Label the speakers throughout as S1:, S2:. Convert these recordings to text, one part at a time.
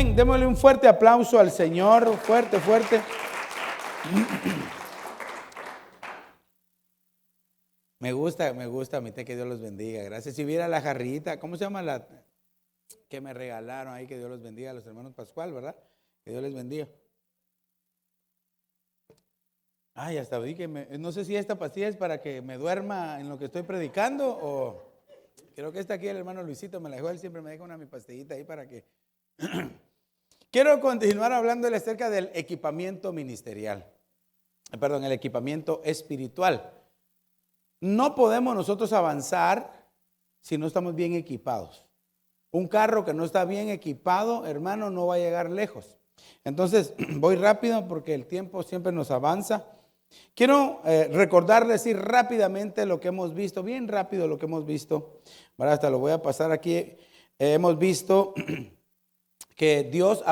S1: bien, démosle un fuerte aplauso al Señor, fuerte, fuerte. Me gusta, mi té, que Dios los bendiga. Gracias. Si viera la jarrita, ¿cómo se llama la que me regalaron ahí? Que Dios los bendiga a los hermanos Pascual, ¿verdad? Que Dios les bendiga. Ay, hasta vi que no sé si esta pastilla es para que me duerma en lo que estoy predicando o creo que esta aquí el hermano Luisito me la dejó, él siempre me deja mi pastillita ahí para que... Quiero continuar hablándole acerca del equipamiento ministerial, perdón, el equipamiento espiritual. No podemos nosotros avanzar si no estamos bien equipados. Un carro que no está bien equipado, hermano, no va a llegar lejos. Entonces, voy rápido porque el tiempo siempre nos avanza. Quiero recordarles rápidamente lo que hemos visto, bien rápido lo que hemos visto. Bueno, hasta lo voy a pasar aquí. Hemos visto que Dios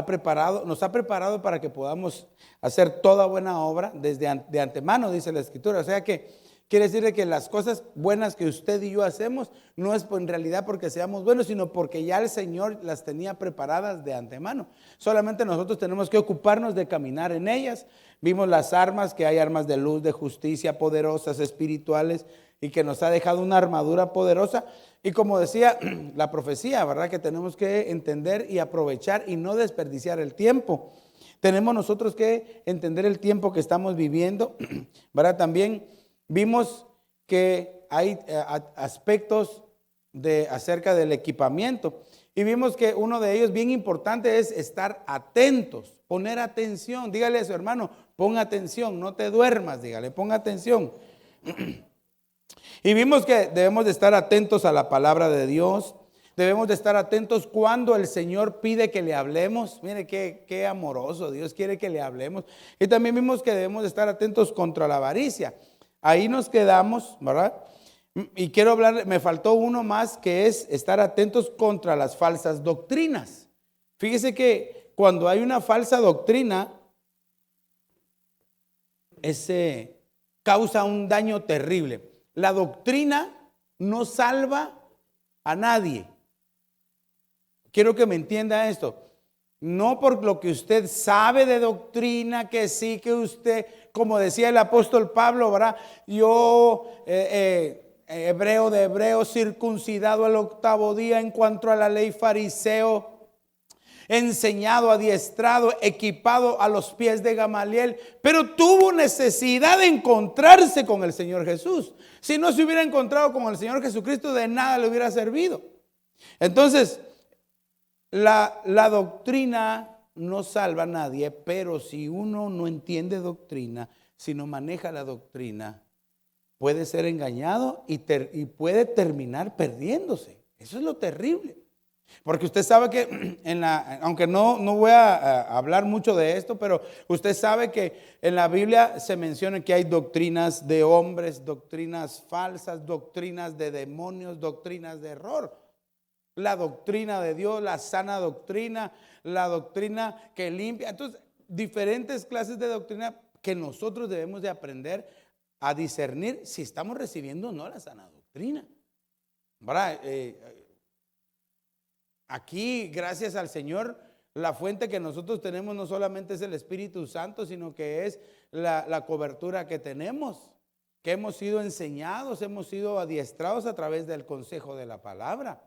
S1: nos ha preparado para que podamos hacer toda buena obra de antemano, dice la Escritura. O sea que quiere decir que las cosas buenas que usted y yo hacemos no es en realidad porque seamos buenos, sino porque ya el Señor las tenía preparadas de antemano. Solamente nosotros tenemos que ocuparnos de caminar en ellas. Vimos las armas, que hay armas de luz, de justicia, poderosas, espirituales, y que nos ha dejado una armadura poderosa. Y como decía la profecía, ¿verdad? Que tenemos que entender y aprovechar y no desperdiciar el tiempo. Tenemos nosotros que entender el tiempo que estamos viviendo, ¿verdad? También vimos que hay aspectos acerca del equipamiento. Y vimos que uno de ellos bien importante es estar atentos, poner atención. Dígale a su hermano, pon atención, no te duermas, dígale, pon atención. Y vimos que debemos de estar atentos a la palabra de Dios. Debemos de estar atentos cuando el Señor pide que le hablemos. Mire qué amoroso, Dios quiere que le hablemos. Y también vimos que debemos de estar atentos contra la avaricia. Ahí nos quedamos, ¿verdad? Y quiero hablar, me faltó uno más, que es estar atentos contra las falsas doctrinas. Fíjese que cuando hay una falsa doctrina, ese causa un daño terrible. La doctrina no salva a nadie. Quiero que me entienda esto. No por lo que usted sabe de doctrina, que sí, que usted, como decía el apóstol Pablo, ¿verdad? Yo, hebreo de hebreos, circuncidado al 8º día en cuanto a la ley, fariseo, enseñado, adiestrado, equipado a los pies de Gamaliel, pero tuvo necesidad de encontrarse con el Señor Jesús. Si no se hubiera encontrado con el Señor Jesucristo, de nada le hubiera servido. Entonces, la doctrina no salva a nadie, pero si uno no entiende doctrina, si no maneja la doctrina, puede ser engañado y puede terminar perdiéndose. Eso es lo terrible. Porque usted sabe que, aunque no voy a hablar mucho de esto, pero usted sabe que en la Biblia se menciona que hay doctrinas de hombres, doctrinas falsas, doctrinas de demonios, doctrinas de error. La doctrina de Dios, la sana doctrina, la doctrina que limpia. Entonces, diferentes clases de doctrina que nosotros debemos de aprender a discernir si estamos recibiendo o no la sana doctrina. ¿Verdad? Aquí, gracias al Señor, la fuente que nosotros tenemos no solamente es el Espíritu Santo, sino que es la cobertura que tenemos, que hemos sido enseñados, hemos sido adiestrados a través del consejo de la palabra.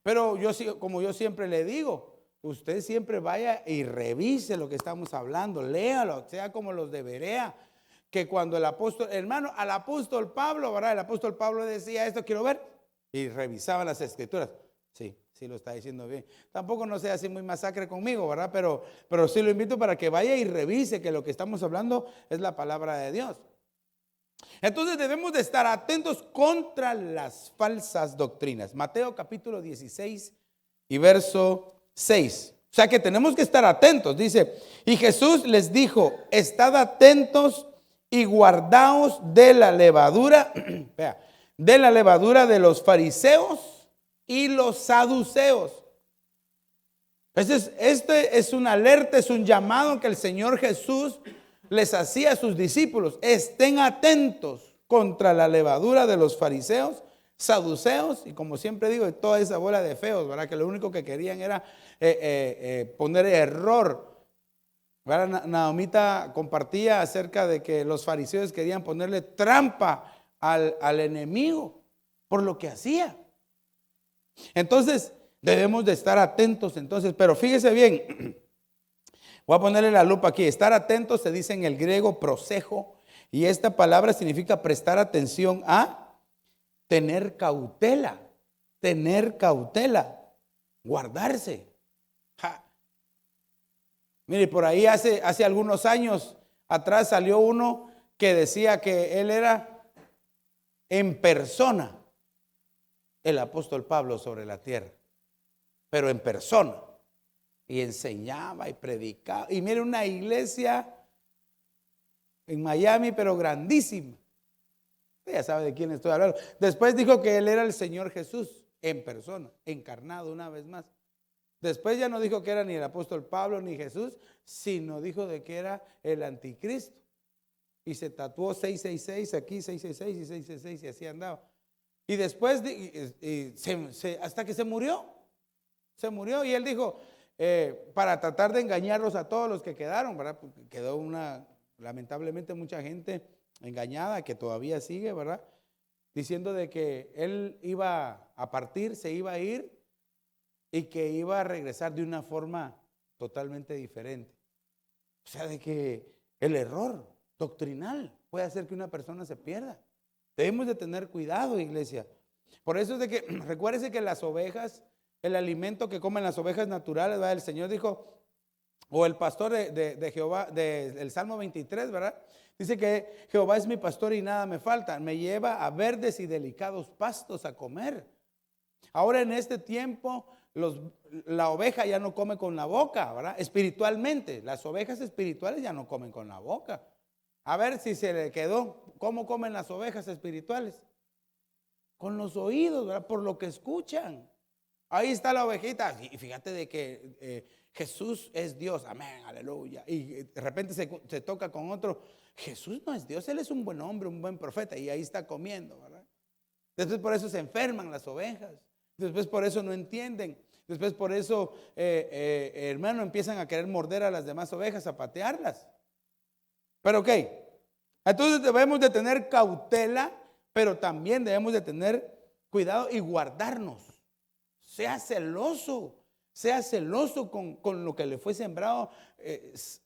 S1: Pero como yo siempre le digo, usted siempre vaya y revise lo que estamos hablando, léalo, sea como los de Berea, que cuando al apóstol Pablo, ¿verdad? El apóstol Pablo decía esto, quiero ver, y revisaba las escrituras. Sí lo está diciendo bien. Tampoco no sea así muy masacre conmigo, ¿verdad? Pero sí lo invito para que vaya y revise que lo que estamos hablando es la palabra de Dios. Entonces debemos de estar atentos contra las falsas doctrinas. Mateo capítulo 16 y verso 6. O sea que tenemos que estar atentos. Dice, y Jesús les dijo, estad atentos y guardaos de la levadura, de la levadura de los fariseos y los saduceos. Este es una alerta, es un llamado que el Señor Jesús les hacía a sus discípulos. Estén atentos contra la levadura de los fariseos, saduceos y, como siempre digo, toda esa bola de feos, ¿verdad? Que lo único que querían era poner error, ¿verdad? Naomita compartía acerca de que los fariseos querían ponerle trampa al enemigo por lo que hacía. Entonces debemos de estar atentos. Entonces, pero fíjese bien, voy a ponerle la lupa aquí. Estar atentos se dice en el griego prosejo, y esta palabra significa prestar atención a, tener cautela, guardarse. Ja. Mire, por ahí hace algunos años atrás salió uno que decía que él era en persona el apóstol Pablo sobre la tierra, pero en persona, y enseñaba y predicaba. Y mire, una iglesia en Miami, pero grandísima. Usted ya sabe de quién estoy hablando. Después dijo que él era el Señor Jesús en persona, encarnado una vez más. Después ya no dijo que era ni el apóstol Pablo ni Jesús, sino dijo de que era el anticristo. Y se tatuó 666 aquí, 666 y 666, y así andaba. Y después, hasta que se murió y él dijo, para tratar de engañarlos a todos los que quedaron, ¿verdad? Porque quedó lamentablemente mucha gente engañada que todavía sigue, ¿verdad? Diciendo de que él iba a partir, se iba a ir y que iba a regresar de una forma totalmente diferente. O sea, de que el error doctrinal puede hacer que una persona se pierda. Debemos de tener cuidado, iglesia. Por eso es de que, recuérdese que las ovejas, el alimento que comen las ovejas naturales, ¿verdad? El Señor dijo, o el pastor de Jehová, del Salmo 23, ¿verdad? Dice que Jehová es mi pastor y nada me falta. Me lleva a verdes y delicados pastos a comer. Ahora en este tiempo, la oveja ya no come con la boca, ¿verdad? Espiritualmente, las ovejas espirituales ya no comen con la boca. A ver si se le quedó. ¿Cómo comen las ovejas espirituales? Con los oídos, ¿verdad? Por lo que escuchan. Ahí está la ovejita. Y fíjate de que Jesús es Dios. Amén, aleluya. Y de repente se toca con otro. Jesús no es Dios, Él es un buen hombre, un buen profeta. Y ahí está comiendo, ¿verdad? Después por eso se enferman las ovejas. Después por eso no entienden. Después por eso, hermano, empiezan a querer morder a las demás ovejas, a patearlas. Pero ok, entonces debemos de tener cautela, pero también debemos de tener cuidado y guardarnos. Sea celoso con lo que le fue sembrado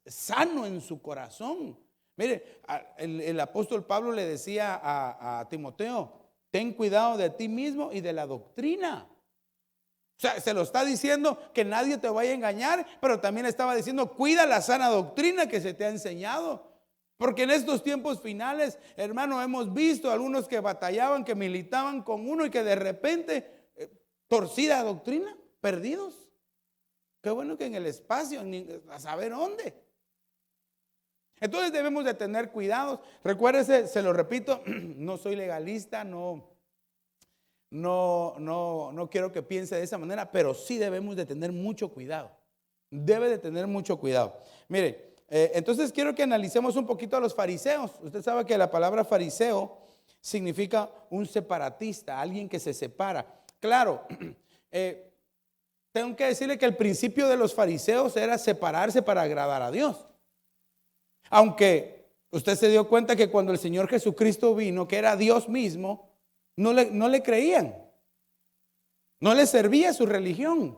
S1: sano en su corazón. Mire, el apóstol Pablo le decía a Timoteo, ten cuidado de ti mismo y de la doctrina. O sea, se lo está diciendo que nadie te vaya a engañar, pero también estaba diciendo, cuida la sana doctrina que se te ha enseñado. Porque en estos tiempos finales, hermano, hemos visto algunos que batallaban, que militaban con uno y que de repente, torcida doctrina, perdidos. Qué bueno que en el espacio, a saber dónde. Entonces debemos de tener cuidados. Recuérdese, se lo repito, no soy legalista, no quiero que piense de esa manera, pero sí debemos de tener mucho cuidado. Debe de tener mucho cuidado. Mire, entonces quiero que analicemos un poquito a los fariseos. Usted sabe que la palabra fariseo significa un separatista, alguien que se separa. Claro, tengo que decirle que el principio de los fariseos era separarse para agradar a Dios. Aunque usted se dio cuenta que cuando el Señor Jesucristo vino, que era Dios mismo, no le creían. No le servía su religión.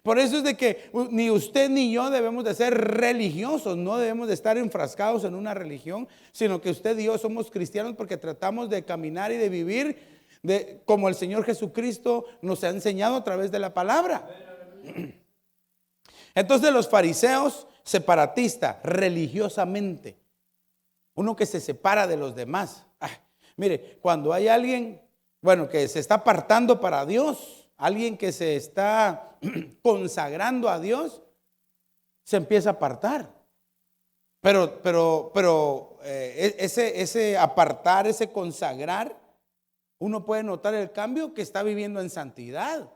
S1: Por eso es de que ni usted ni yo debemos de ser religiosos, no debemos de estar enfrascados en una religión, sino que usted y yo somos cristianos porque tratamos de caminar y de vivir como el Señor Jesucristo nos ha enseñado a través de la palabra. Entonces los fariseos, separatistas, religiosamente, uno que se separa de los demás. Mire, cuando hay alguien, bueno, que se está apartando para Dios, alguien que se está consagrando a Dios, se empieza a apartar. Pero ese apartar, ese consagrar, uno puede notar el cambio que está viviendo en santidad.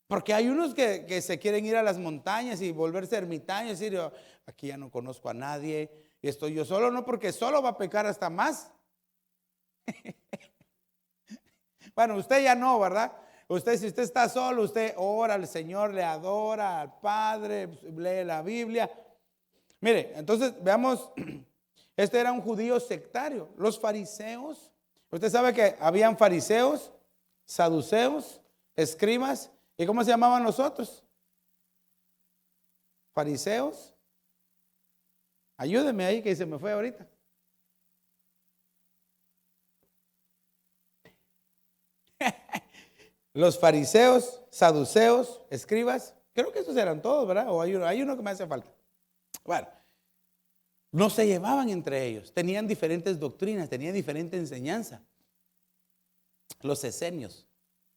S1: Porque hay unos que se quieren ir a las montañas y volverse ermitaños y decir, aquí ya no conozco a nadie, estoy yo solo, no, porque solo va a pecar hasta más. Bueno, usted ya no, ¿verdad? Usted, si usted está solo, usted ora al Señor, le adora al Padre, lee la Biblia. Mire, entonces veamos, este era un judío sectario. Los fariseos, usted sabe que habían fariseos, saduceos, escribas, ¿y cómo se llamaban los otros? Fariseos. Ayúdeme ahí que se me fue ahorita. Los fariseos, saduceos, escribas, creo que esos eran todos, ¿verdad? O hay uno que me hace falta. Bueno, no se llevaban entre ellos, tenían diferentes doctrinas, tenían diferente enseñanza. Los esenios,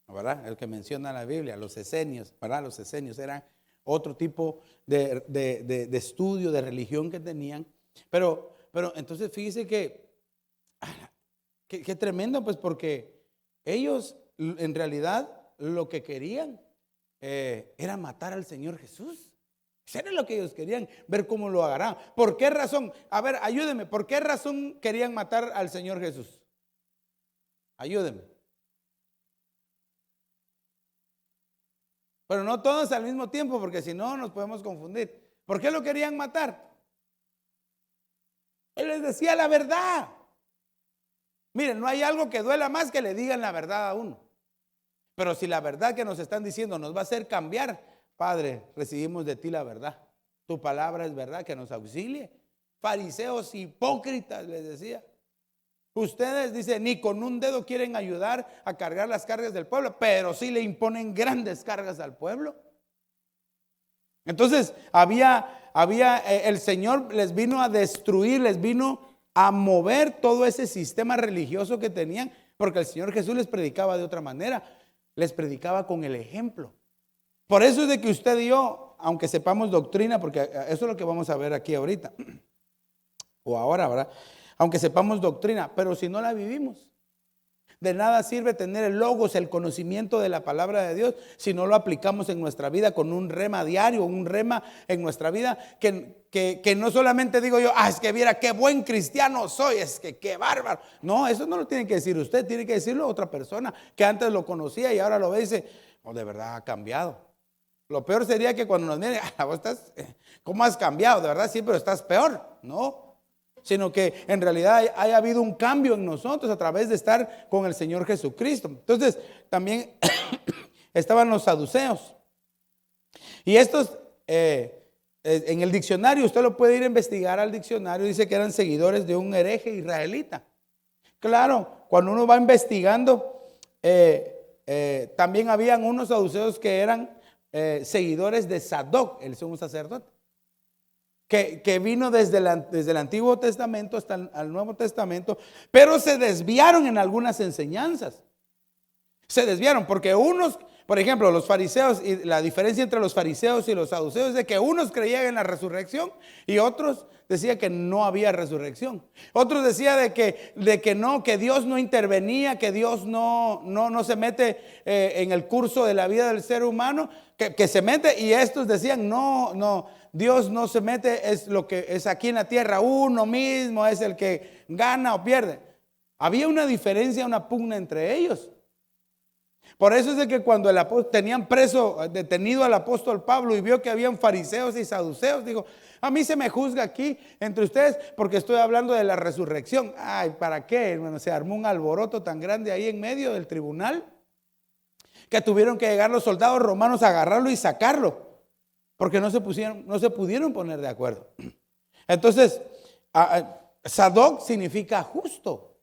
S1: ¿verdad? El que menciona la Biblia, los esenios, ¿verdad? Los esenios eran otro tipo de estudio, de religión que tenían. Pero entonces fíjese que tremendo, pues, porque ellos en realidad lo que querían era matar al Señor Jesús. Eso era lo que ellos querían, ver cómo lo agarraban. ¿Por qué razón? A ver, ayúdeme, ¿por qué razón querían matar al Señor Jesús? Ayúdeme. Pero no todos al mismo tiempo, porque si no nos podemos confundir. ¿Por qué lo querían matar? Él les decía la verdad. Miren, no hay algo que duela más que le digan la verdad a uno. Pero si la verdad que nos están diciendo nos va a hacer cambiar, Padre, recibimos de ti la verdad. Tu palabra es verdad, que nos auxilie. Fariseos hipócritas, les decía. Ustedes, dice, ni con un dedo quieren ayudar a cargar las cargas del pueblo, pero sí le imponen grandes cargas al pueblo. Entonces, el Señor les vino a destruir, les vino a mover todo ese sistema religioso que tenían, porque el Señor Jesús les predicaba de otra manera, les predicaba con el ejemplo. Por eso es de que usted y yo, aunque sepamos doctrina, porque eso es lo que vamos a ver aquí ahorita, o ahora, ¿verdad? Aunque sepamos doctrina, pero si no la vivimos, de nada sirve tener el logos, el conocimiento de la palabra de Dios, si no lo aplicamos en nuestra vida con un rema diario, un rema en nuestra vida, que no solamente digo yo, es que viera qué buen cristiano soy, es que qué bárbaro. No, eso no lo tiene que decir usted, tiene que decirlo otra persona que antes lo conocía y ahora lo ve y dice, de verdad ha cambiado. Lo peor sería que cuando nos miren, vos estás, ¿cómo has cambiado? De verdad sí, pero estás peor. No, sino que en realidad haya habido un cambio en nosotros a través de estar con el Señor Jesucristo. Entonces, también estaban los saduceos. Y estos, en el diccionario, usted lo puede ir a investigar al diccionario, dice que eran seguidores de un hereje israelita. Claro, cuando uno va investigando, también habían unos saduceos que eran seguidores de Sadoc, el sumo sacerdote. Que vino desde el Antiguo Testamento hasta el Nuevo Testamento, pero se desviaron en algunas enseñanzas. Se desviaron porque unos, por ejemplo, los fariseos, y la diferencia entre los fariseos y los saduceos es de que unos creían en la resurrección y otros decían que no había resurrección. Otros decían de que no, que Dios no intervenía, que Dios no se mete en el curso de la vida del ser humano, que se mete, y estos decían no. Dios no se mete, es lo que es aquí en la tierra, uno mismo es el que gana o pierde. Había una diferencia, una pugna entre ellos. Por eso es de que cuando tenían detenido al apóstol Pablo y vio que habían fariseos y saduceos, dijo, a mí se me juzga aquí entre ustedes porque estoy hablando de la resurrección. ¿Para qué, hermano? Se armó un alboroto tan grande ahí en medio del tribunal que tuvieron que llegar los soldados romanos a agarrarlo y sacarlo. Porque no se pudieron poner de acuerdo. Entonces, Sadoc significa justo,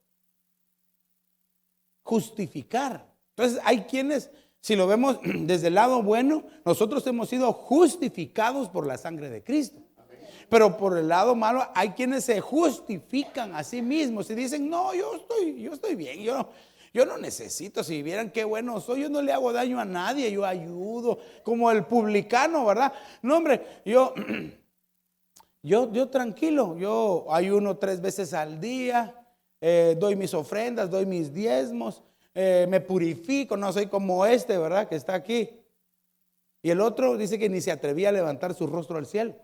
S1: justificar. Entonces, hay quienes, si lo vemos desde el lado bueno, nosotros hemos sido justificados por la sangre de Cristo. Pero por el lado malo, hay quienes se justifican a sí mismos y dicen, no, yo estoy bien, yo no necesito, si vieran qué bueno soy, yo no le hago daño a nadie, yo ayudo, como el publicano, ¿verdad? No, hombre, yo tranquilo, yo ayuno 3 veces al día, doy mis ofrendas, doy mis diezmos, me purifico, no soy como ¿verdad? Que está aquí. Y el otro dice que ni se atrevía a levantar su rostro al cielo,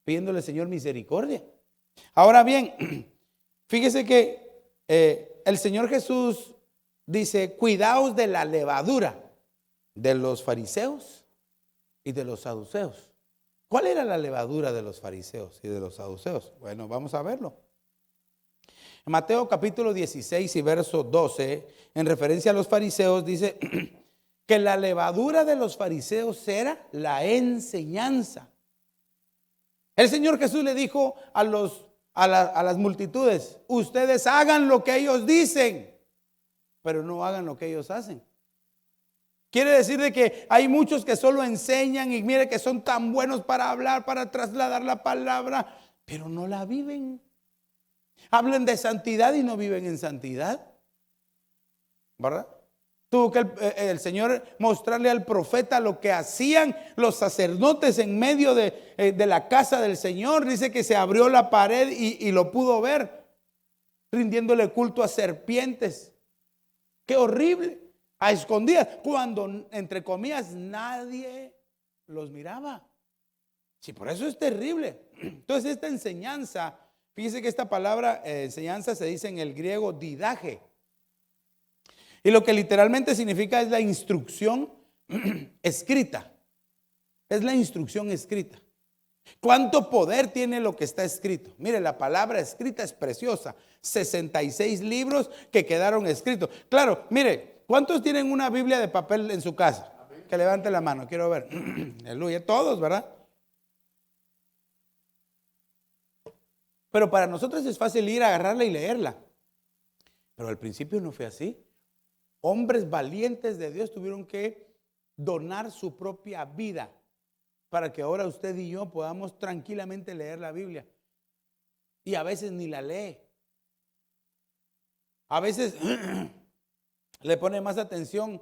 S1: pidiéndole al Señor misericordia. Ahora bien, fíjese que el Señor Jesús Dice, cuidaos de la levadura de los fariseos y de los saduceos. ¿Cuál era la levadura de los fariseos y de los saduceos? Bueno, vamos a verlo. En Mateo capítulo 16 y verso 12, en referencia a los fariseos, dice que la levadura de los fariseos era la enseñanza. El Señor Jesús le dijo a las multitudes, ustedes hagan lo que ellos dicen, pero no hagan lo que ellos hacen. Quiere decir de que hay muchos que solo enseñan y mire que son tan buenos para hablar, para trasladar la palabra, pero no la viven. Hablan de santidad y no viven en santidad, ¿verdad? Tuvo que el Señor mostrarle al profeta lo que hacían los sacerdotes en medio de la casa del Señor. Dice que se abrió la pared y lo pudo ver, rindiéndole culto a serpientes. ¡Qué horrible! A escondidas, cuando entre comillas nadie los miraba. Sí, por eso es terrible. Entonces esta enseñanza, fíjese que esta palabra enseñanza se dice en el griego didaje. Y lo que literalmente significa es la instrucción escrita. Es la instrucción escrita. ¿Cuánto poder tiene lo que está escrito? Mire, la palabra escrita es preciosa. 66 libros que quedaron escritos. Claro, mire, ¿cuántos tienen una Biblia de papel en su casa? Que levante la mano, quiero ver. Aleluya, todos, ¿verdad? Pero para nosotros es fácil ir a agarrarla y leerla. Pero al principio no fue así. Hombres valientes de Dios tuvieron que donar su propia vida para que ahora usted y yo podamos tranquilamente leer la Biblia. Y a veces ni la lee. A veces le pone más atención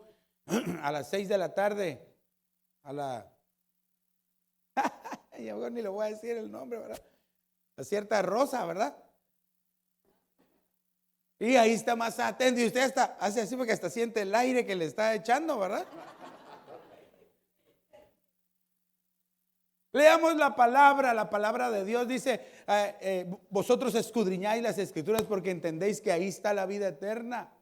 S1: a las 6 de la tarde, yo ni le voy a decir el nombre, ¿verdad? A cierta Rosa, ¿verdad? Y ahí está más atento y usted hasta hace así porque hasta siente el aire que le está echando, ¿verdad? Leamos la palabra de Dios dice, vosotros escudriñáis las escrituras porque entendéis que ahí está la vida eterna.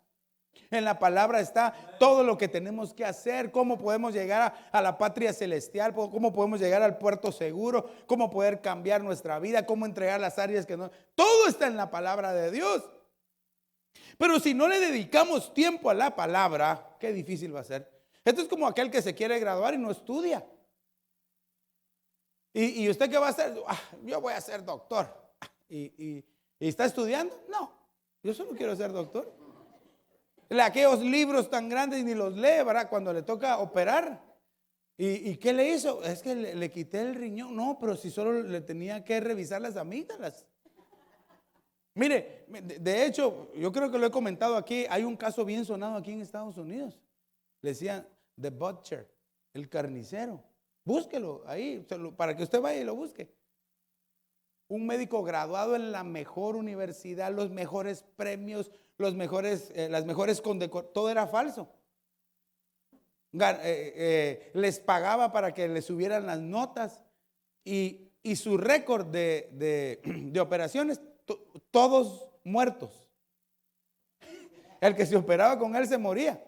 S1: En la palabra está todo lo que tenemos que hacer, cómo podemos llegar a la patria celestial, cómo podemos llegar al puerto seguro, cómo poder cambiar nuestra vida, cómo entregar las áreas que no. Todo está en la palabra de Dios. Pero si no le dedicamos tiempo a la palabra, qué difícil va a ser. Esto es como aquel que se quiere graduar y no estudia. ¿Y usted qué va a hacer? Yo voy a ser doctor. ¿Y está estudiando? No, yo solo quiero ser doctor. Aquellos libros tan grandes ni los lee, ¿verdad? Cuando le toca operar. ¿Y qué le hizo? Es que le quité el riñón. No, pero si solo le tenía que revisar las amígdalas. Mire, de hecho, yo creo que lo he comentado aquí. Hay un caso bien sonado aquí en Estados Unidos. Le decían The Butcher, el carnicero. Búsquelo ahí, para que usted vaya y lo busque. Un médico graduado en la mejor universidad, los mejores premios, las mejores condecoraciones, todo era falso. Les pagaba para que les subieran las notas y su récord de operaciones, todos muertos. El que se operaba con él se moría.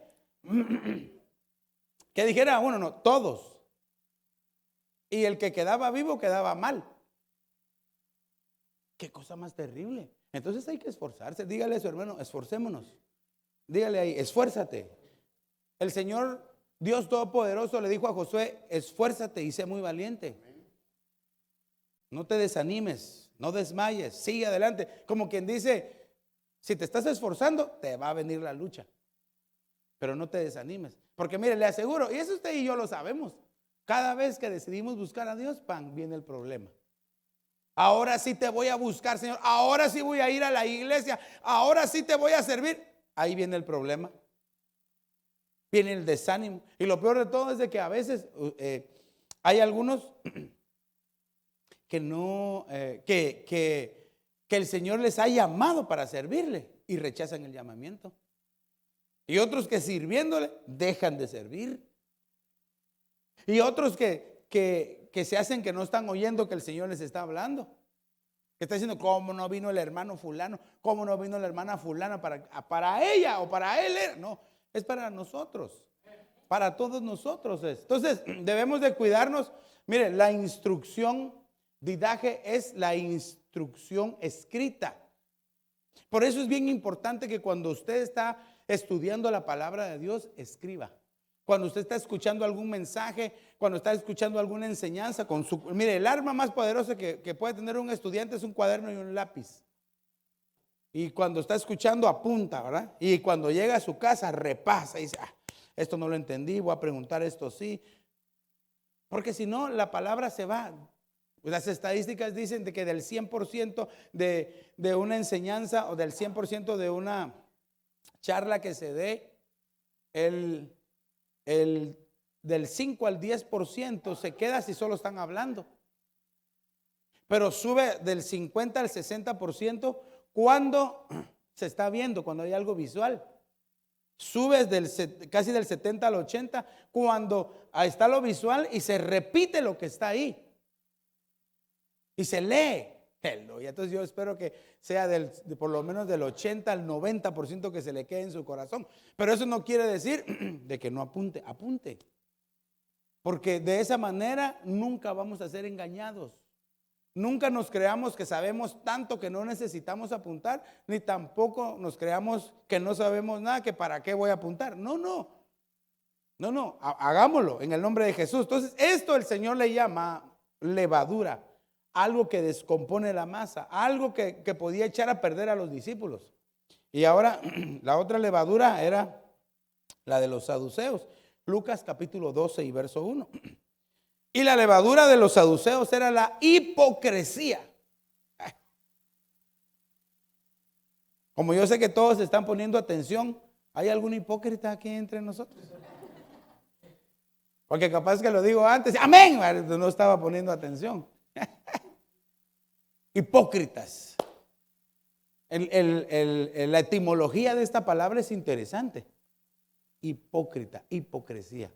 S1: Que dijera uno, no, todos. Y el que quedaba vivo quedaba mal. Qué cosa más terrible. Entonces hay que esforzarse. Dígale a su hermano, esforcémonos. Dígale ahí, esfuérzate. El Señor Dios Todopoderoso le dijo a Josué, esfuérzate y sé muy valiente. No te desanimes, no desmayes, sigue adelante. Como quien dice, si te estás esforzando, te va a venir la lucha. Pero no te desanimes. Porque mire, le aseguro, y eso usted y yo lo sabemos. Cada vez que decidimos buscar a Dios, ¡pam!, viene el problema. Ahora sí te voy a buscar, Señor. Ahora sí voy a ir a la iglesia. Ahora sí te voy a servir. Ahí viene el problema. Viene el desánimo. Y lo peor de todo es de que a veces hay algunos que no, que el Señor les ha llamado para servirle y rechazan el llamamiento. Y otros que sirviéndole dejan de servir. Y otros que se hacen que no están oyendo que el Señor les está hablando. Que está diciendo, ¿cómo no vino el hermano fulano? ¿Cómo no vino la hermana fulana para ella o para él? No, es para nosotros. Para todos nosotros es. Entonces, debemos de cuidarnos. Mire, la instrucción didaje es la instrucción escrita. Por eso es bien importante que cuando usted está estudiando la palabra de Dios, escriba. Cuando usted está escuchando algún mensaje, cuando está escuchando alguna enseñanza, mire, el arma más poderosa que puede tener un estudiante es un cuaderno y un lápiz. Y cuando está escuchando, apunta, ¿verdad? Y cuando llega a su casa, repasa y dice, esto no lo entendí, voy a preguntar esto sí. Porque si no, la palabra se va. Las estadísticas dicen de que del 100% de una enseñanza o del 100% de una charla que se dé, del 5 al 10% se queda si solo están hablando. Pero sube del 50 al 60% cuando se está viendo, cuando hay algo visual. Sube casi del 70 al 80 cuando está lo visual y se repite lo que está ahí. Y se lee. Y entonces yo espero que sea por lo menos del 80 al 90% que se le quede en su corazón. Pero eso no quiere decir de que no apunte. Porque de esa manera nunca vamos a ser engañados. Nunca nos creamos que sabemos tanto que no necesitamos apuntar, ni tampoco nos creamos que no sabemos nada, que para qué voy a apuntar. No, hagámoslo en el nombre de Jesús. Entonces, esto el Señor le llama levadura, algo que descompone la masa, algo que podía echar a perder a los discípulos. Y ahora, la otra levadura era la de los saduceos. Lucas capítulo 12 y verso 1. Y la levadura de los saduceos era la hipocresía. Como yo sé que todos se están poniendo atención, ¿hay algún hipócrita aquí entre nosotros? Porque capaz que lo digo antes, amén, no estaba poniendo atención. Hipócritas. La etimología de esta palabra es interesante. Hipócrita, hipocresía.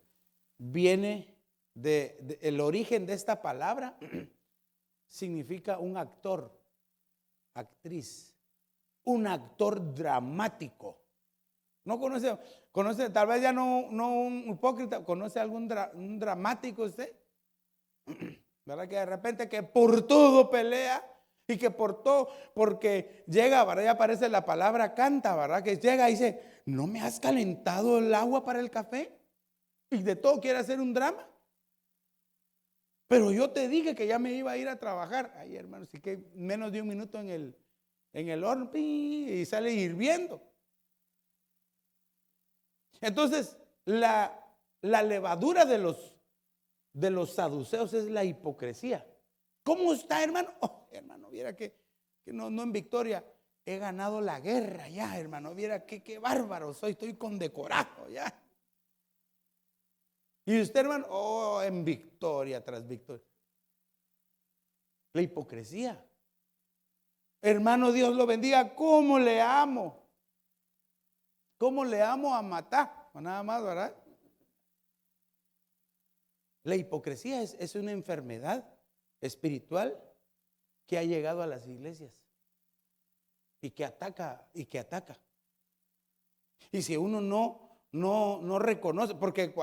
S1: Viene el origen de esta palabra significa un actor, actriz, un actor dramático. ¿No conoce, tal vez ya no un hipócrita, conoce algún un dramático usted? ¿Verdad? Que de repente que por todo pelea y que por todo, porque llega, ¿verdad? Ya aparece la palabra canta, ¿verdad? Que llega y dice, ¿no me has calentado el agua para el café? Y de todo quiere hacer un drama. Pero yo te dije que ya me iba a ir a trabajar. Ay, hermano, sí que menos de un minuto en el horno y sale hirviendo. Entonces, la levadura de los saduceos es la hipocresía. ¿Cómo está, hermano? Oh, hermano, viera que no en victoria. He ganado la guerra ya, hermano. Viera qué bárbaro soy, estoy condecorado ya. Y usted, hermano, en victoria tras victoria. La hipocresía. Hermano, Dios lo bendiga. ¿Cómo le amo? ¿Cómo le amo a matar? O nada más, ¿verdad? La hipocresía es una enfermedad espiritual que ha llegado a las iglesias y que ataca. Y si uno no reconoce, porque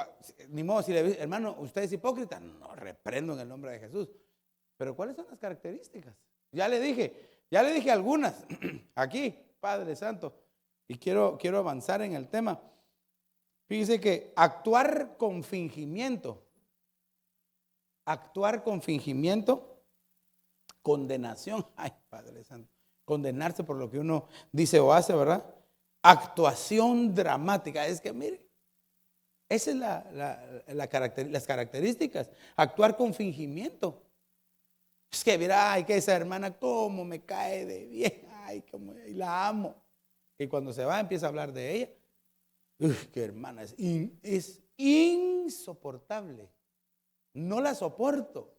S1: ni modo si le dice, hermano, usted es hipócrita, no, reprendo en el nombre de Jesús. Pero ¿cuáles son las características? Ya le dije algunas aquí, Padre Santo, y quiero avanzar en el tema. Fíjese que actuar con fingimiento, condenación, ay, Padre Santo, condenarse por lo que uno dice o hace, ¿verdad? Actuación dramática. Es que mire, esa es las características. Actuar con fingimiento. Es que mira, ay, que esa hermana cómo me cae de bien, ay, cómo y la amo. Y cuando se va empieza a hablar de ella. Uf, qué hermana, es insoportable. No la soporto.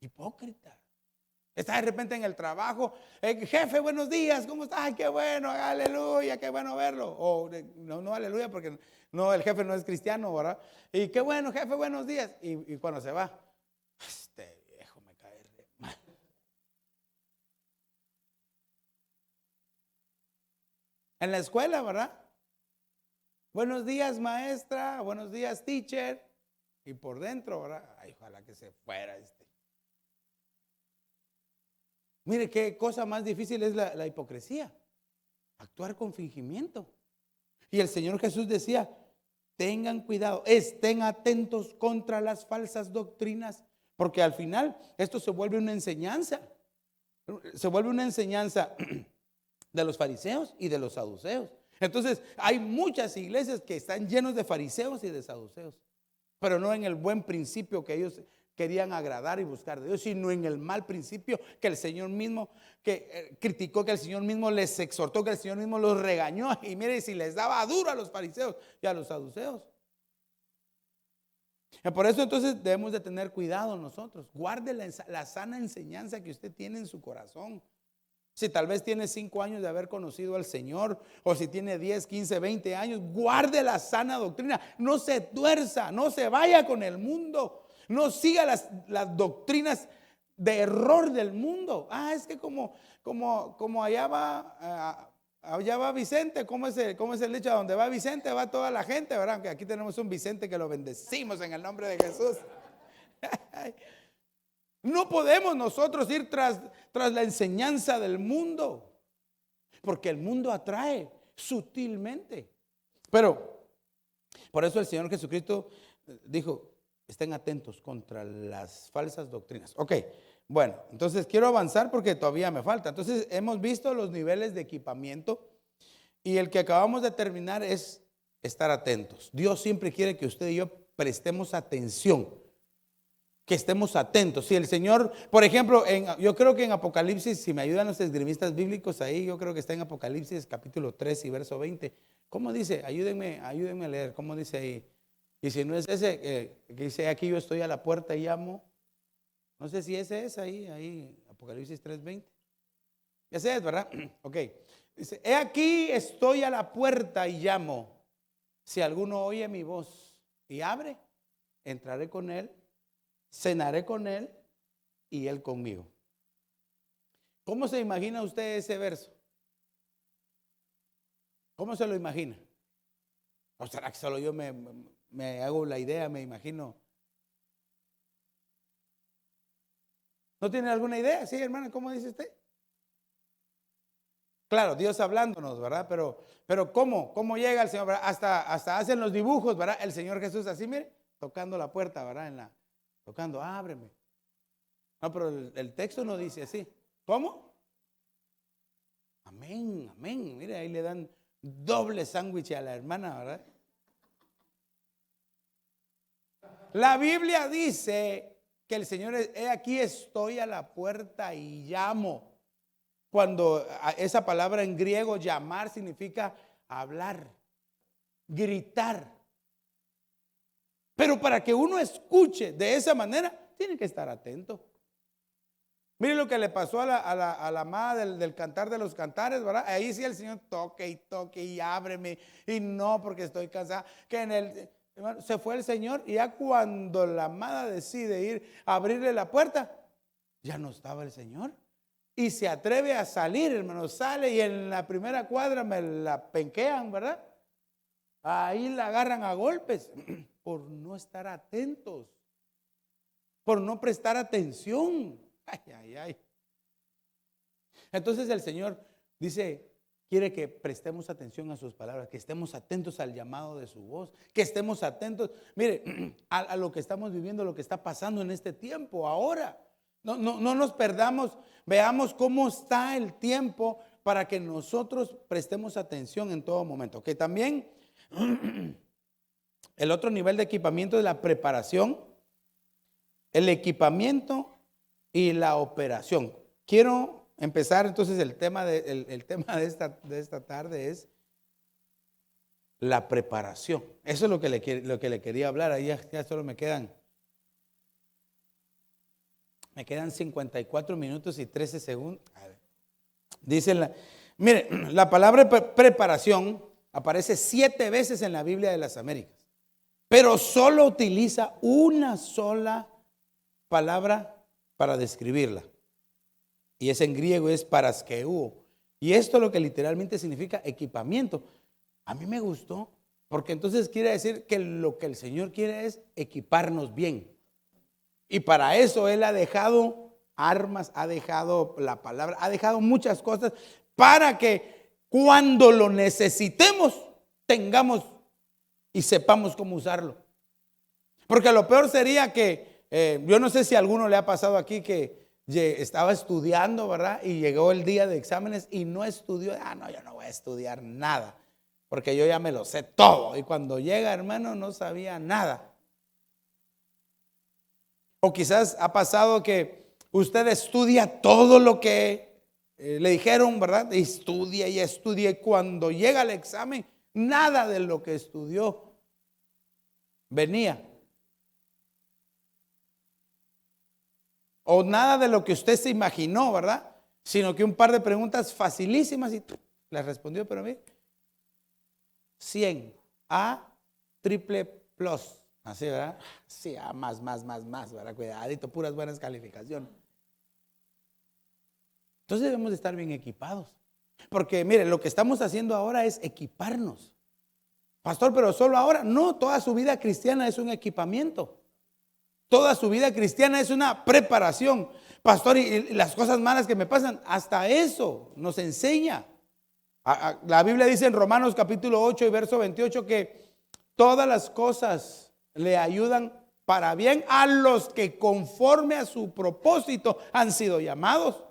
S1: Hipócrita. Está de repente en el trabajo, jefe, buenos días, ¿cómo estás? Ay, qué bueno, aleluya, qué bueno verlo. O no aleluya, porque no, el jefe no es cristiano, ¿verdad? Y qué bueno, jefe, buenos días. Y cuando se va, este viejo me cae re mal. En la escuela, ¿verdad? Buenos días, maestra. Buenos días, teacher. Y por dentro, ¿verdad? Ay, ojalá que se fuera este. Mire, qué cosa más difícil es la hipocresía. Actuar con fingimiento. Y el Señor Jesús decía, tengan cuidado, estén atentos contra las falsas doctrinas, porque al final esto se vuelve una enseñanza. Se vuelve una enseñanza de los fariseos y de los saduceos. Entonces, hay muchas iglesias que están llenos de fariseos y de saduceos, pero no en el buen principio que ellos querían agradar y buscar de Dios, sino en el mal principio que el Señor mismo criticó, que el Señor mismo les exhortó, que el Señor mismo los regañó. Y mire, si les daba duro a los fariseos y a los saduceos. Por eso entonces debemos de tener cuidado nosotros. Guarde la sana enseñanza que usted tiene en su corazón. Si tal vez tiene 5 años de haber conocido al Señor, o si tiene 10, 15, 20 años, guarde la sana doctrina. No se tuerza, no se vaya con el mundo. No siga las doctrinas de error del mundo. Es que como allá va Vicente, ¿cómo es el dicho? Donde va Vicente va toda la gente, ¿verdad? Aunque aquí tenemos un Vicente que lo bendecimos en el nombre de Jesús. No podemos nosotros ir tras la enseñanza del mundo, porque el mundo atrae sutilmente. Pero por eso el Señor Jesucristo dijo, estén atentos contra las falsas doctrinas. Ok, bueno, entonces quiero avanzar porque todavía me falta. Entonces hemos visto los niveles de equipamiento y el que acabamos de terminar es estar atentos. Dios siempre quiere que usted y yo prestemos atención, que estemos atentos. Si el Señor, por ejemplo, yo creo que en Apocalipsis, si me ayudan los esgrimistas bíblicos ahí, yo creo que está en Apocalipsis capítulo 3 y verso 20. ¿Cómo dice? Ayúdenme a leer. ¿Cómo dice ahí? Y si no es ese, que dice aquí yo estoy a la puerta y llamo. No sé si ese es ahí, Apocalipsis 3:20. Ese es, ¿verdad? Ok. Dice, he aquí estoy a la puerta y llamo. Si alguno oye mi voz y abre, entraré con él, cenaré con él y él conmigo. ¿Cómo se imagina usted ese verso? ¿Cómo se lo imagina? ¿O será que solo yo me hago la idea, me imagino? ¿No tiene alguna idea? Sí, hermano, ¿cómo dice usted? Claro, Dios hablándonos, ¿verdad? Pero ¿cómo llega el Señor? Hasta hacen los dibujos, ¿verdad? El Señor Jesús así, mire, tocando la puerta, ¿verdad? Tocando, ábreme. No, pero el texto no dice así. ¿Cómo? Amén, amén. Mire, ahí le dan doble sándwich a la hermana, ¿verdad? La Biblia dice que el Señor, he aquí estoy a la puerta y llamo. Cuando esa palabra en griego, llamar, significa hablar, gritar. Pero para que uno escuche de esa manera, tiene que estar atento. Mire lo que le pasó a la amada del cantar de los cantares, ¿verdad? Ahí sí el Señor toque y ábreme. Y no, porque estoy cansada. Hermano, se fue el Señor y ya cuando la amada decide ir a abrirle la puerta, ya no estaba el Señor. Y se atreve a salir, hermano, sale y en la primera cuadra me la penquean, ¿verdad? Ahí la agarran a golpes por no estar atentos, por no prestar atención. Ay. Entonces el Señor dice, quiere que prestemos atención a sus palabras, que estemos atentos al llamado de su voz, que estemos atentos, mire, a lo que estamos viviendo, lo que está pasando en este tiempo ahora. No nos perdamos, veamos cómo está el tiempo para que nosotros prestemos atención en todo momento. Que también el otro nivel de equipamiento es la preparación, el equipamiento y la operación. Quiero empezar entonces el tema de esta tarde es la preparación. Eso es lo que le quería hablar. Ahí ya solo me quedan 54 minutos y 13 segundos. Dice mire, la palabra preparación aparece 7 veces en la Biblia de las Américas, pero solo utiliza una sola palabra para describirla. Y es en griego, es paraskeu. Y esto lo que literalmente significa equipamiento. A mí me gustó, porque entonces quiere decir que lo que el Señor quiere es equiparnos bien. Y para eso Él ha dejado armas, ha dejado la palabra, ha dejado muchas cosas para que cuando lo necesitemos tengamos y sepamos cómo usarlo. Porque lo peor sería que, yo no sé si a alguno le ha pasado aquí que estaba estudiando, ¿verdad? Y llegó el día de exámenes y no estudió. No, yo no voy a estudiar nada, porque yo ya me lo sé todo. Y cuando llega, hermano, no sabía nada. O quizás ha pasado que usted estudia todo lo que le dijeron, ¿verdad? Estudia y estudia. Y cuando llega el examen, nada de lo que estudió venía. O nada de lo que usted se imaginó, ¿verdad? Sino que un par de preguntas facilísimas y las respondió, pero mire, 100, A, triple plus, así, ¿verdad? Sí, A, más, ¿verdad? Cuidadito, puras buenas calificaciones. Entonces debemos de estar bien equipados. Porque mire, lo que estamos haciendo ahora es equiparnos. Pastor, pero solo ahora. No, toda su vida cristiana es un equipamiento. Toda su vida cristiana es una preparación. Pastor, y las cosas malas que me pasan, hasta eso nos enseña. La Biblia dice en Romanos capítulo 8 y verso 28 que todas las cosas le ayudan para bien a los que conforme a su propósito han sido llamados.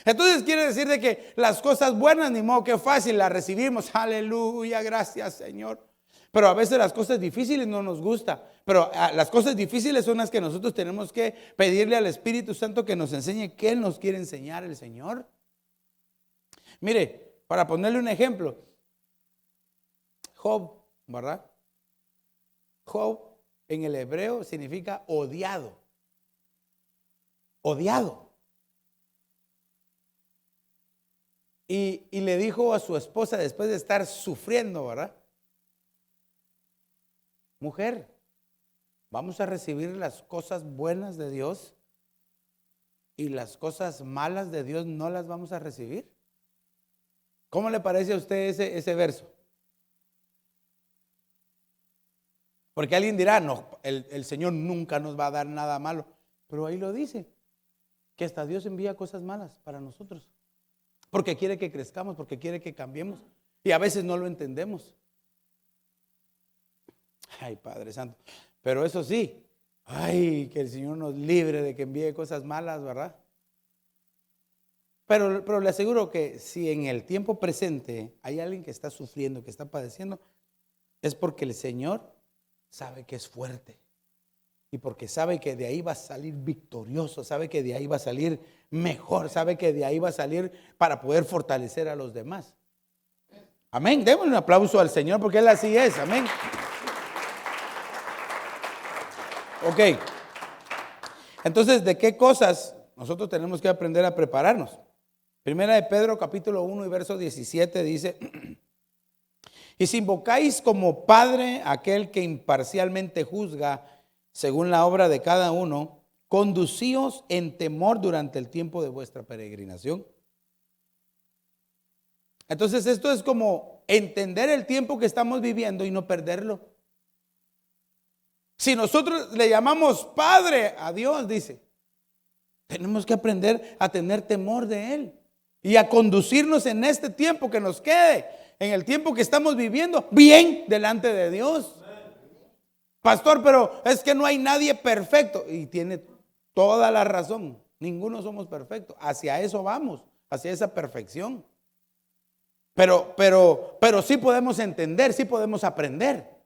S1: Entonces quiere decir de que las cosas buenas, ni modo que fácil, las recibimos. Aleluya, gracias Señor. Pero a veces las cosas difíciles no nos gustan. Pero las cosas difíciles son las que nosotros tenemos que pedirle al Espíritu Santo que nos enseñe qué nos quiere enseñar el Señor. Mire, para ponerle un ejemplo, Job, ¿verdad? Job en el hebreo significa odiado. Odiado. Y le dijo a su esposa después de estar sufriendo, ¿verdad? Mujer, vamos a recibir las cosas buenas de Dios y las cosas malas de Dios no las vamos a recibir. ¿Cómo le parece a usted ese verso? Porque alguien dirá, no, el Señor nunca nos va a dar nada malo. Pero ahí lo dice, que hasta Dios envía cosas malas para nosotros. Porque quiere que crezcamos, porque quiere que cambiemos. Y a veces no lo entendemos. Ay, Padre Santo. Pero eso sí, ay, que el Señor nos libre de que envíe cosas malas, ¿verdad? Pero le aseguro que si en el tiempo presente hay alguien que está sufriendo, que está padeciendo, es porque el Señor sabe que es fuerte. Y porque sabe que de ahí va a salir victorioso, sabe que de ahí va a salir mejor, sabe que de ahí va a salir para poder fortalecer a los demás. Amén. Démosle un aplauso al Señor porque Él así es. Amén. Ok. Entonces, ¿de qué cosas nosotros tenemos que aprender a prepararnos? Primera de Pedro, capítulo 1 y verso 17 dice: y si invocáis como Padre aquel que imparcialmente juzga según la obra de cada uno, conducíos en temor durante el tiempo de vuestra peregrinación. Entonces esto es como entender el tiempo que estamos viviendo y no perderlo. Si nosotros le llamamos Padre a Dios, dice, tenemos que aprender a tener temor de Él y a conducirnos en este tiempo que nos quede, en el tiempo que estamos viviendo, bien delante de Dios. Pastor, pero es que no hay nadie perfecto. Y tiene toda la razón. Ninguno somos perfectos. Hacia eso vamos, hacia esa perfección. Pero sí podemos entender, sí podemos aprender.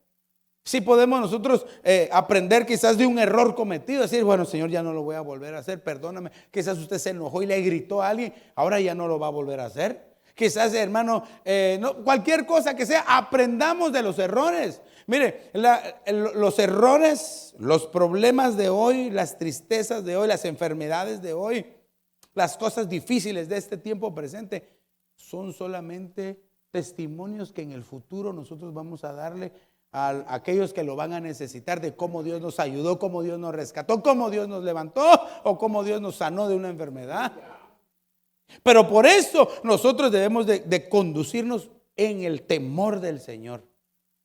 S1: Sí podemos nosotros aprender quizás de un error cometido. Decir, bueno, Señor, ya no lo voy a volver a hacer, perdóname. Quizás usted se enojó y le gritó a alguien, ahora ya no lo va a volver a hacer. Quizás, hermano, cualquier cosa que sea, aprendamos de los errores. Mire, los errores, los problemas de hoy, las tristezas de hoy, las enfermedades de hoy, las cosas difíciles de este tiempo presente, son solamente testimonios que en el futuro nosotros vamos a darle a aquellos que lo van a necesitar, de cómo Dios nos ayudó, cómo Dios nos rescató, cómo Dios nos levantó o cómo Dios nos sanó de una enfermedad. Pero por eso nosotros debemos de conducirnos en el temor del Señor.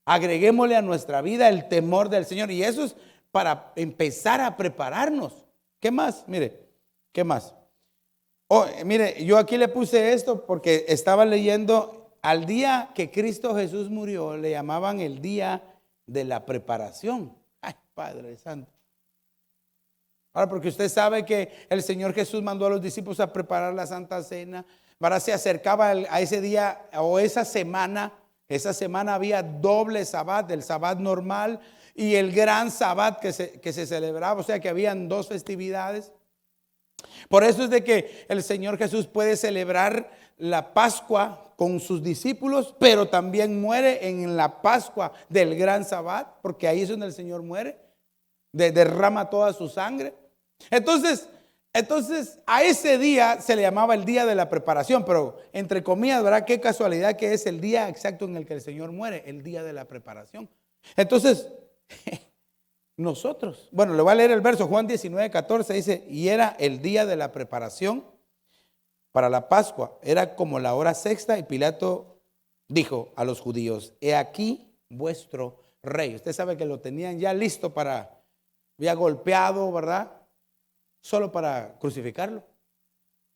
S1: Agreguémosle a nuestra vida el temor del Señor. Y eso es para empezar a prepararnos. ¿Qué más? Mire, ¿qué más? Oh, mire, yo aquí le puse esto porque estaba leyendo al día que Cristo Jesús murió, le llamaban el día de la preparación. Ay, Padre Santo. Ahora, porque usted sabe que el Señor Jesús mandó a los discípulos a preparar la Santa Cena. Ahora se acercaba a ese día o esa semana. Esa semana había doble sabbat, el sabbat normal y el gran sabbat que se celebraba. O sea que habían dos festividades. Por eso es de que el Señor Jesús puede celebrar la Pascua con sus discípulos, pero también muere en la Pascua del gran sabbat, porque ahí es donde el Señor muere, derrama toda su sangre. Entonces a ese día se le llamaba el día de la preparación, pero entre comillas, ¿verdad? Qué casualidad que es el día exacto en el que el Señor muere, el día de la preparación. Entonces, nosotros, bueno, le voy a leer el verso, Juan 19:14 dice, y era el día de la preparación para la Pascua, era como la hora sexta y Pilato dijo a los judíos, he aquí vuestro rey. Usted sabe que lo tenían ya listo había golpeado, ¿verdad? Solo para crucificarlo.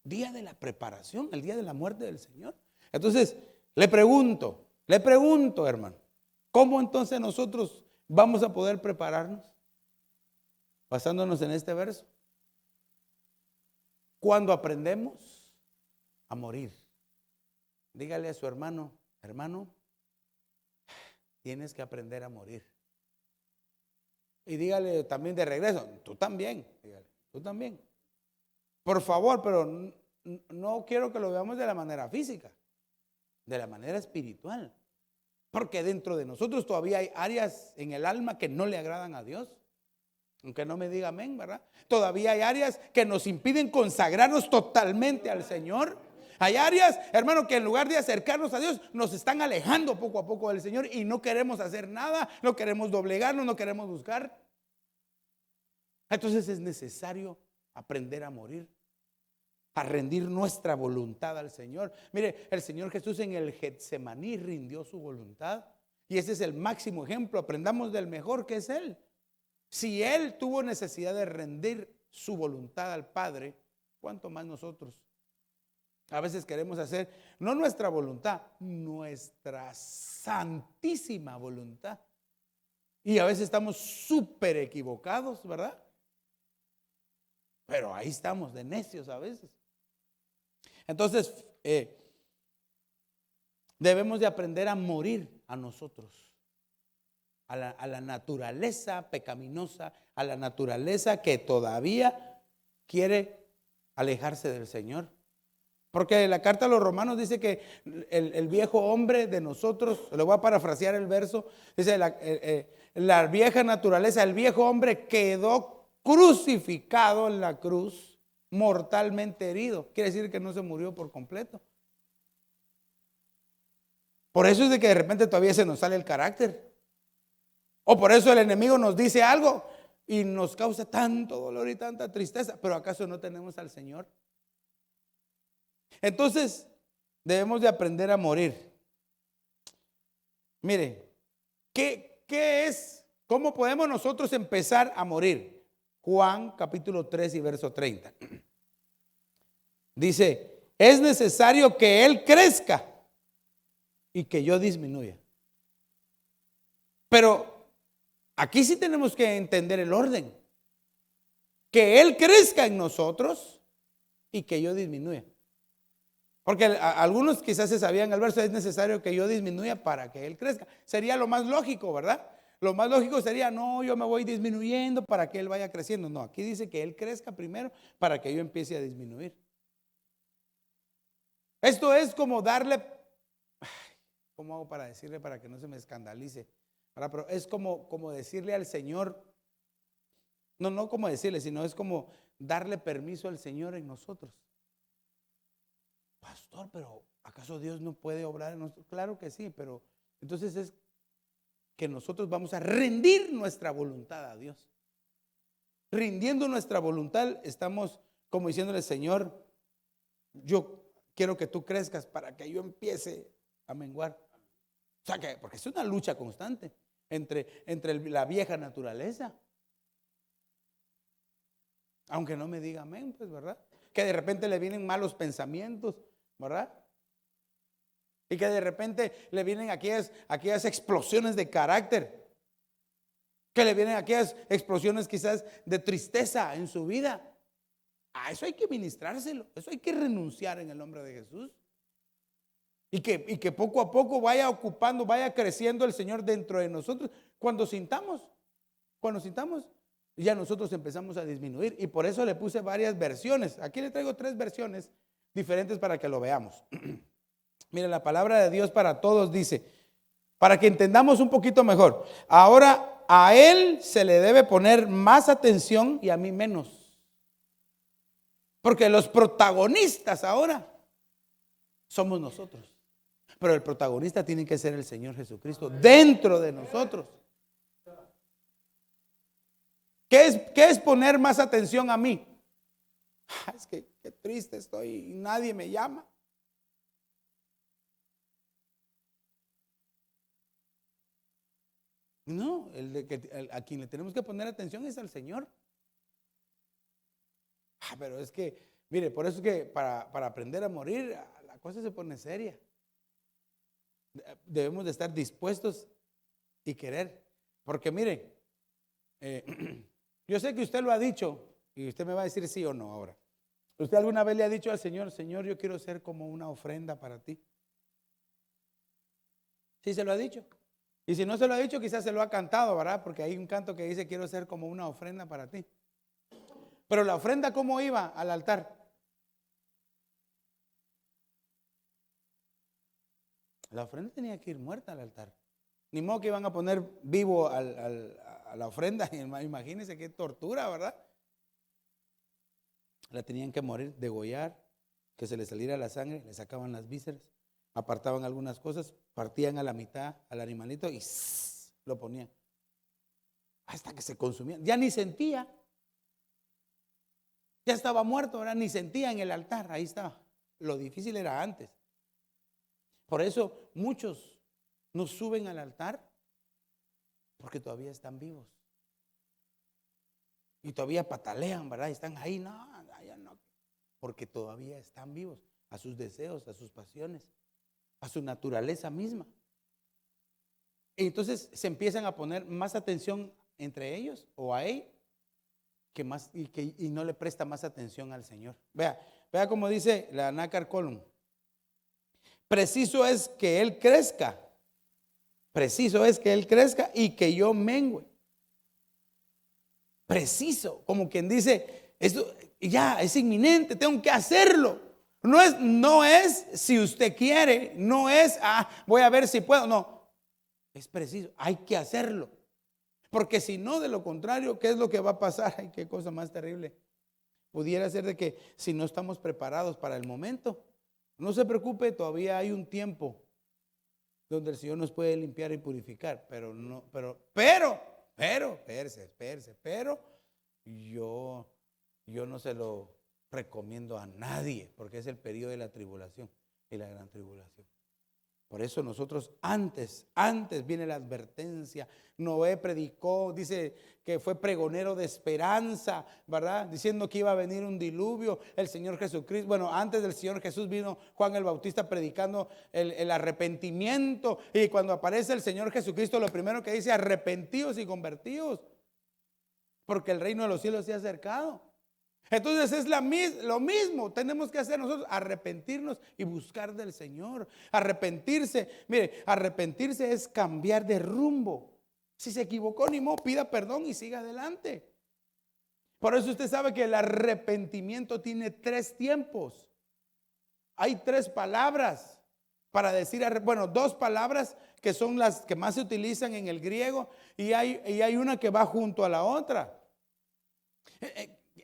S1: Día de la preparación, el día de la muerte del Señor. Entonces, le pregunto, hermano, ¿cómo entonces nosotros vamos a poder prepararnos? Basándonos en este verso. Cuando aprendemos a morir. Dígale a su hermano, tienes que aprender a morir. Y dígale también de regreso, tú también, dígale, tú también. Por favor, pero no quiero que lo veamos de la manera física, de la manera espiritual. Porque dentro de nosotros todavía hay áreas en el alma que no le agradan a Dios. Aunque no me diga amén, ¿verdad? Todavía hay áreas que nos impiden consagrarnos totalmente al Señor. Hay áreas, hermano, que en lugar de acercarnos a Dios, nos están alejando poco a poco del Señor y no queremos hacer nada, no queremos doblegarnos, no queremos buscar. Entonces es necesario aprender a morir, a rendir nuestra voluntad al Señor. Mire, el Señor Jesús en el Getsemaní rindió su voluntad y ese es el máximo ejemplo. Aprendamos del mejor que es Él. Si Él tuvo necesidad de rendir su voluntad al Padre, ¿cuánto más nosotros? A veces queremos hacer, no nuestra voluntad, nuestra santísima voluntad. Y a veces estamos súper equivocados, ¿verdad? Pero ahí estamos de necios a veces. Entonces, debemos de aprender a morir a nosotros. A la naturaleza pecaminosa, a la naturaleza que todavía quiere alejarse del Señor. Porque la carta a los romanos dice que el viejo hombre de nosotros, le voy a parafrasear el verso, dice la vieja naturaleza, el viejo hombre quedó crucificado en la cruz, mortalmente herido. Quiere decir que no se murió por completo. Por eso es de que de repente todavía se nos sale el carácter. O por eso el enemigo nos dice algo y nos causa tanto dolor y tanta tristeza. Pero ¿acaso no tenemos al Señor? Entonces, debemos de aprender a morir. Mire, ¿qué es? ¿Cómo podemos nosotros empezar a morir? Juan capítulo 3 y verso 30. Dice, es necesario que Él crezca y que yo disminuya. Pero aquí sí tenemos que entender el orden. Que Él crezca en nosotros y que yo disminuya. Porque algunos quizás se sabían el verso, es necesario que yo disminuya para que Él crezca. Sería lo más lógico, ¿verdad? Lo más lógico sería, no, yo me voy disminuyendo para que Él vaya creciendo. No, aquí dice que Él crezca primero para que yo empiece a disminuir. Esto es como darle, ¿cómo hago para decirle para que no se me escandalice? Pero es como decirle al Señor, no como decirle, sino es como darle permiso al Señor en nosotros. Pastor, pero ¿acaso Dios no puede obrar en nosotros? Claro que sí, pero entonces es que nosotros vamos a rendir nuestra voluntad a Dios. Rindiendo nuestra voluntad, estamos como diciéndole, Señor, yo quiero que tú crezcas para que yo empiece a menguar. O sea, que, porque es una lucha constante entre la vieja naturaleza. Aunque no me diga amén, pues, ¿verdad? Que de repente le vienen malos pensamientos, ¿verdad? Y que de repente le vienen aquellas explosiones de carácter. Que le vienen aquellas explosiones quizás de tristeza en su vida. A eso hay que ministrárselo. Eso hay que renunciar en el nombre de Jesús. Y que poco a poco vaya ocupando, vaya creciendo el Señor dentro de nosotros. Cuando sintamos, ya nosotros empezamos a disminuir. Y por eso le puse varias versiones. Aquí le traigo 3 versiones diferentes para que lo veamos. Mira, la palabra de Dios para todos dice, para que entendamos un poquito mejor. Ahora a Él se le debe poner más atención y a mí menos. Porque los protagonistas ahora somos nosotros. Pero el protagonista tiene que ser el Señor Jesucristo dentro de nosotros. ¿Qué es poner más atención a mí? Es que qué triste estoy y nadie me llama. No, a quien le tenemos que poner atención es al Señor. Pero es que, mire, por eso es que para aprender a morir, la cosa se pone seria. Debemos de estar dispuestos y querer. Porque mire, yo sé que usted lo ha dicho y usted me va a decir sí o no ahora. ¿Usted alguna vez le ha dicho al Señor, Señor, yo quiero ser como una ofrenda para ti? ¿Sí se lo ha dicho? Y si no se lo ha dicho, quizás se lo ha cantado, ¿verdad? Porque hay un canto que dice, quiero ser como una ofrenda para ti. Pero la ofrenda, ¿cómo iba al altar? La ofrenda tenía que ir muerta al altar. Ni modo que iban a poner vivo a la ofrenda. Imagínense qué tortura, ¿verdad? La tenían que morir, degollar, que se le saliera la sangre, le sacaban las vísceras, apartaban algunas cosas, partían a la mitad al animalito y lo ponían. Hasta que se consumía. Ya ni sentía. Ya estaba muerto, ¿verdad? Ni sentía en el altar. Ahí estaba. Lo difícil era antes. Por eso muchos no suben al altar porque todavía están vivos. Y todavía patalean, ¿verdad? Y están ahí, no, ya no. Porque todavía están vivos a sus deseos, a sus pasiones, a su naturaleza misma. Y entonces se empiezan a poner más atención entre ellos o a él y no le presta más atención al Señor. Vea como dice la Nácar Column. Preciso es que Él crezca. Preciso es que Él crezca y que yo mengüe. Preciso, como quien dice, esto ya es inminente, tengo que hacerlo. No es si usted quiere, no es, voy a ver si puedo, no. Es preciso, hay que hacerlo. Porque si no, de lo contrario, ¿qué es lo que va a pasar? Ay, qué cosa más terrible. Pudiera ser de que si no estamos preparados para el momento, no se preocupe, todavía hay un tiempo donde el Señor nos puede limpiar y purificar, pero yo no se lo recomiendo a nadie, porque es el periodo de la tribulación y la gran tribulación. Por eso nosotros antes viene la advertencia. Noé predicó, dice que fue pregonero de esperanza, ¿verdad? Diciendo que iba a venir un diluvio. El Señor Jesucristo, bueno, antes del Señor Jesús vino Juan el Bautista predicando el arrepentimiento. Y cuando aparece el Señor Jesucristo, lo primero que dice, arrepentíos y convertíos, porque el reino de los cielos se ha acercado. Entonces es lo mismo, tenemos que hacer nosotros, arrepentirnos y buscar del Señor. Arrepentirse, mire, arrepentirse es cambiar de rumbo. Si se equivocó, ni modo, pida perdón y siga adelante. Por eso usted sabe que el arrepentimiento tiene 3 tiempos. Hay 3 palabras para decir, bueno, 2 palabras que son las que más se utilizan en el griego y hay una que va junto a la otra.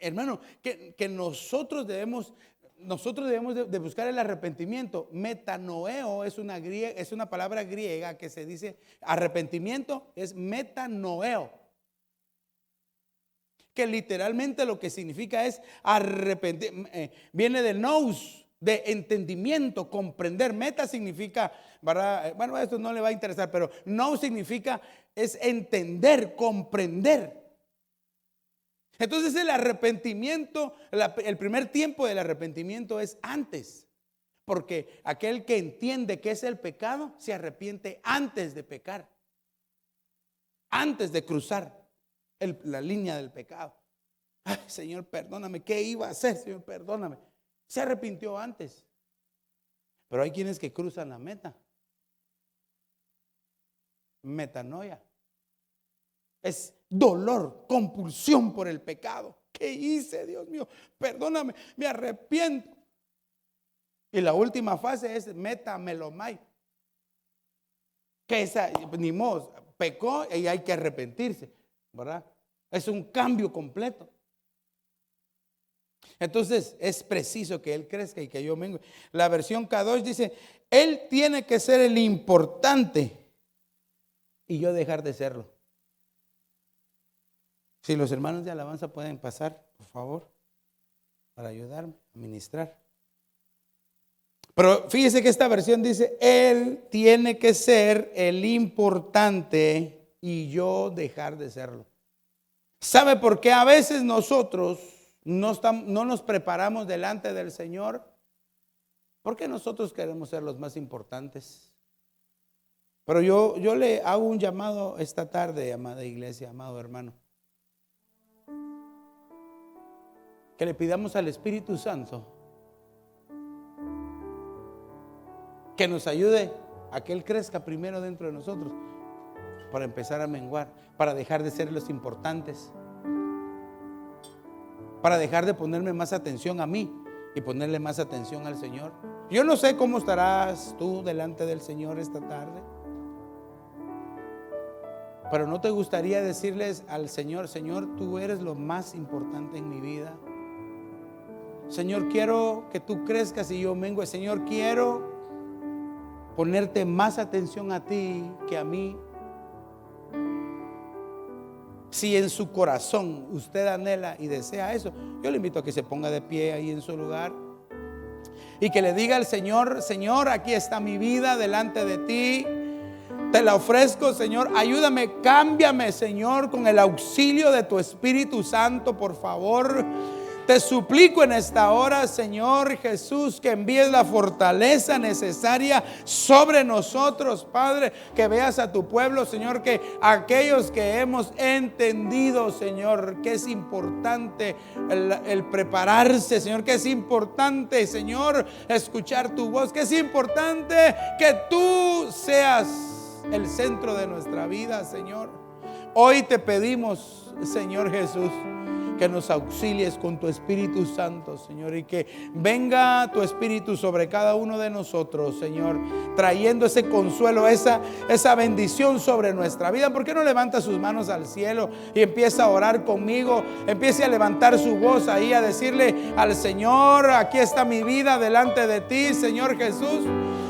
S1: Hermano, que nosotros debemos de buscar el arrepentimiento. Metanoeo es una palabra griega que se dice, arrepentimiento es metanoeo, que literalmente lo que significa es arrepentir, viene de nous, de entendimiento, comprender. Meta significa, ¿verdad? Bueno, esto no le va a interesar, pero no significa, es entender, comprender. Entonces el arrepentimiento, el primer tiempo del arrepentimiento es antes. Porque aquel que entiende qué es el pecado, se arrepiente antes de pecar. Antes de cruzar la línea del pecado. Ay, Señor, perdóname, ¿qué iba a hacer? Señor, perdóname. Se arrepintió antes. Pero hay quienes que cruzan la meta. Metanoia. Es dolor, compulsión por el pecado. ¿Qué hice, Dios mío? Perdóname, me arrepiento. Y la última fase es metamelomai. Que esa, ni modo, pecó y hay que arrepentirse, ¿verdad? Es un cambio completo. Entonces es preciso que él crezca y que yo mengue. La versión K2 dice, él tiene que ser el importante y yo dejar de serlo. Si los hermanos de alabanza pueden pasar, por favor, para ayudarme a ministrar. Pero fíjese que esta versión dice, él tiene que ser el importante y yo dejar de serlo. ¿Sabe por qué a veces nosotros no nos preparamos delante del Señor? Porque nosotros queremos ser los más importantes. Pero yo le hago un llamado esta tarde, amada iglesia, amado hermano, que le pidamos al Espíritu Santo que nos ayude a que Él crezca primero dentro de nosotros, para empezar a menguar, para dejar de ser los importantes, para dejar de ponerme más atención a mí y ponerle más atención al Señor. Yo no sé cómo estarás tú delante del Señor esta tarde, pero ¿no te gustaría decirles al Señor, Señor, tú eres lo más importante en mi vida? Señor, quiero que tú crezcas y yo mengue. Señor, quiero ponerte más atención a ti que a mí. Si en su corazón usted anhela y desea eso, yo le invito a que se ponga de pie ahí en su lugar y que le diga al Señor, Señor, aquí está mi vida delante de ti, te la ofrezco, Señor, ayúdame, cámbiame, Señor, con el auxilio de tu Espíritu Santo, por favor. Te suplico en esta hora, Señor Jesús, que envíes la fortaleza necesaria sobre nosotros, Padre, que veas a tu pueblo, Señor, que aquellos que hemos entendido, Señor, que es importante el prepararse, Señor, que es importante, Señor, escuchar tu voz, que es importante que tú seas el centro de nuestra vida, Señor. Hoy te pedimos, Señor Jesús, que nos auxilies con tu Espíritu Santo, Señor, y que venga tu Espíritu sobre cada uno de nosotros, Señor, trayendo ese consuelo, esa bendición sobre nuestra vida. ¿Por qué no levanta sus manos al cielo y empieza a orar conmigo? Empiece a levantar su voz ahí, a decirle al Señor, aquí está mi vida delante de ti, Señor Jesús.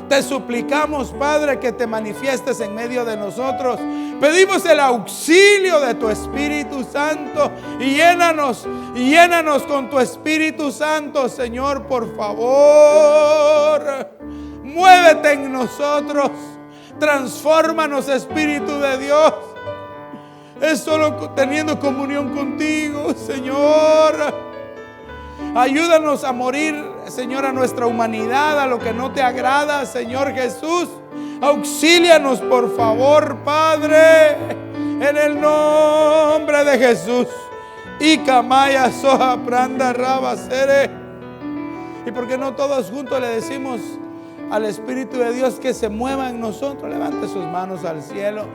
S1: Te suplicamos, Padre, que te manifiestes en medio de nosotros. Pedimos el auxilio de tu Espíritu Santo y llénanos con tu Espíritu Santo, Señor, por favor. Muévete en nosotros, transfórmanos, Espíritu de Dios. Es solo teniendo comunión contigo, Señor. Ayúdanos a morir, Señor, a nuestra humanidad, a lo que no te agrada, Señor Jesús. Auxílianos, por favor, Padre, en el nombre de Jesús. Y Kamaya Soja Pranda Rabasere. Y porque no todos juntos le decimos al Espíritu de Dios que se mueva en nosotros. Levante sus manos al cielo.